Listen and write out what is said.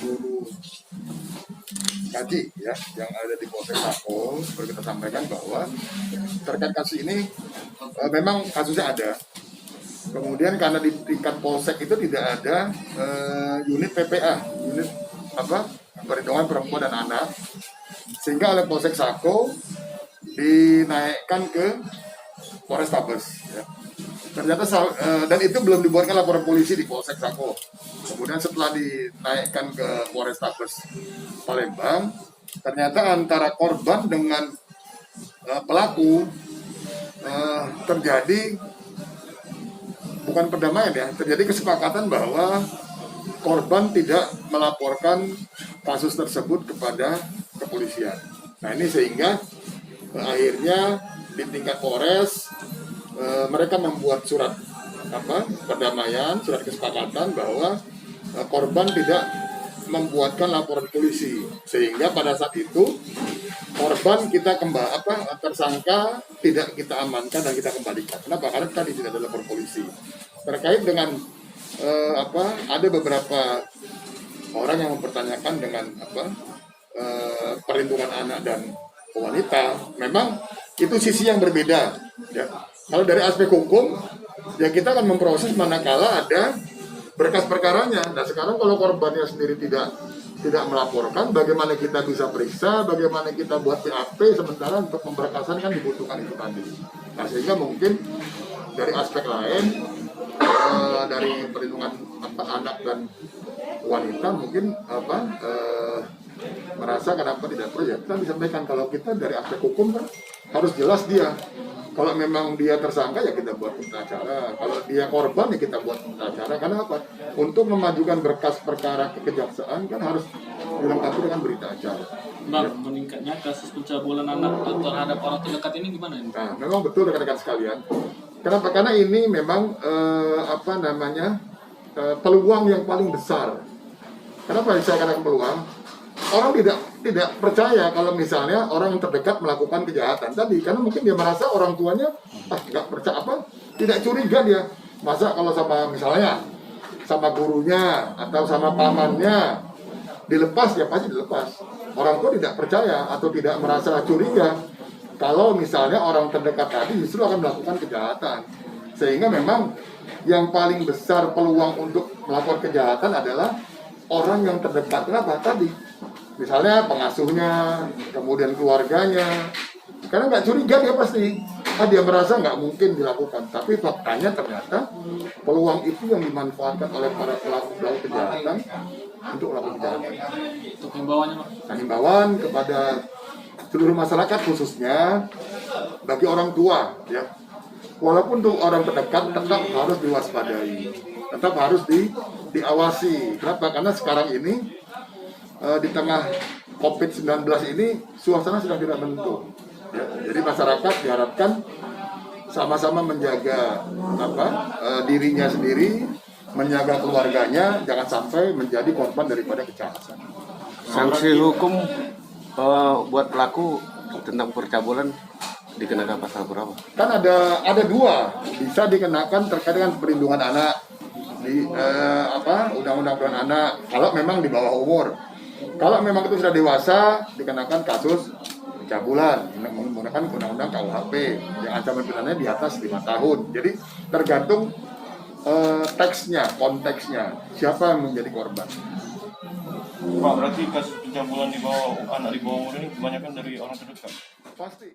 guru kaji ya yang ada di Polsek Sako, seperti kita sampaikan bahwa terkait kasus ini memang kasusnya ada. Kemudian karena di tingkat polsek itu tidak ada unit PPA, unit perlindungan perempuan dan anak, sehingga oleh Polsek Sako dinaikkan ke Polrestabes. Ya. Ternyata dan itu belum dibuatkan laporan polisi di Polsek Sako. Kemudian setelah dinaikkan ke Polrestabes Palembang, ternyata antara korban dengan pelaku terjadi bukan perdamaian ya, terjadi kesepakatan bahwa korban tidak melaporkan kasus tersebut kepada kepolisian. Nah ini sehingga akhirnya di tingkat Polres mereka membuat surat perdamaian, surat kesepakatan bahwa korban tidak membuatkan laporan polisi, sehingga pada saat itu korban kita tersangka tidak kita amankan dan kita kembalikan. Kenapa? Karena tadi tidak ada lapor polisi. Terkait dengan ada beberapa orang yang mempertanyakan dengan perlindungan anak dan wanita, memang itu sisi yang berbeda. Ya. Kalau dari aspek hukum, ya kita akan memproses manakala ada berkas perkaranya. Nah sekarang kalau korbannya sendiri tidak melaporkan, bagaimana kita bisa periksa, bagaimana kita buat BAP, sementara untuk pemberkasan kan dibutuhkan itu tadi. Nah sehingga mungkin dari aspek lain, dari perlindungan anak dan wanita mungkin merasa kenapa tidak perlu, ya kita disampaikan kalau kita dari aspek hukum kan harus jelas dia. Kalau memang dia tersangka ya kita buat berita acara. Kalau dia korban ya kita buat berita acara. Karena apa? Untuk memajukan berkas perkara ke kejaksaan kan harus dilengkapi dengan berita acara. Bang, meningkatnya kasus pencabulan anak terhadap orang terdekat ini gimana? Nah, memang betul rekan-rekan sekalian. Kenapa? Karena ini memang peluang yang paling besar. Kenapa saya katakan peluang? Orang tidak percaya kalau misalnya orang yang terdekat melakukan kejahatan tadi, karena mungkin dia merasa orang tuanya nggak percaya tidak curiga dia. Masa kalau sama gurunya atau sama pamannya dilepas, ya pasti dilepas. Orang tua tidak percaya atau tidak merasa curiga kalau misalnya orang terdekat tadi justru akan melakukan kejahatan. Sehingga memang yang paling besar peluang untuk melakukan kejahatan adalah orang yang terdekat. Kenapa? Tadi misalnya pengasuhnya, kemudian keluarganya, karena nggak curiga dia pasti, dia merasa nggak mungkin dilakukan. Tapi faktanya ternyata peluang itu yang dimanfaatkan oleh para pelaku kejahatan untuk melakukan kejahatan. Untuk himbauannya, Pak? Nah, himbauan kepada seluruh masyarakat khususnya bagi orang tua, ya, walaupun untuk orang terdekat tetap harus diwaspadai, tetap harus diawasi. Kenapa? Karena sekarang ini di tengah COVID-19 ini suasana sudah tidak menentu. Ya, jadi masyarakat diharapkan sama-sama menjaga dirinya sendiri, menjaga keluarganya, jangan sampai menjadi korban daripada kejahatan. Sanksi hukum buat pelaku tentang percabulan dikenakan pasal berapa? Kan ada dua, bisa dikenakan terkait dengan perlindungan anak di undang-undang perlindungan anak kalau memang di bawah umur. Kalau memang itu sudah dewasa, dikenakan kasus pencabulan menggunakan undang-undang KUHP yang ancaman pidananya di atas 5 tahun. Jadi tergantung teksnya, konteksnya, siapa yang menjadi korban. Pak, berarti kasus pencabulan di bawah anak di bawah umur ini kebanyakan dari orang terdekat? Pasti.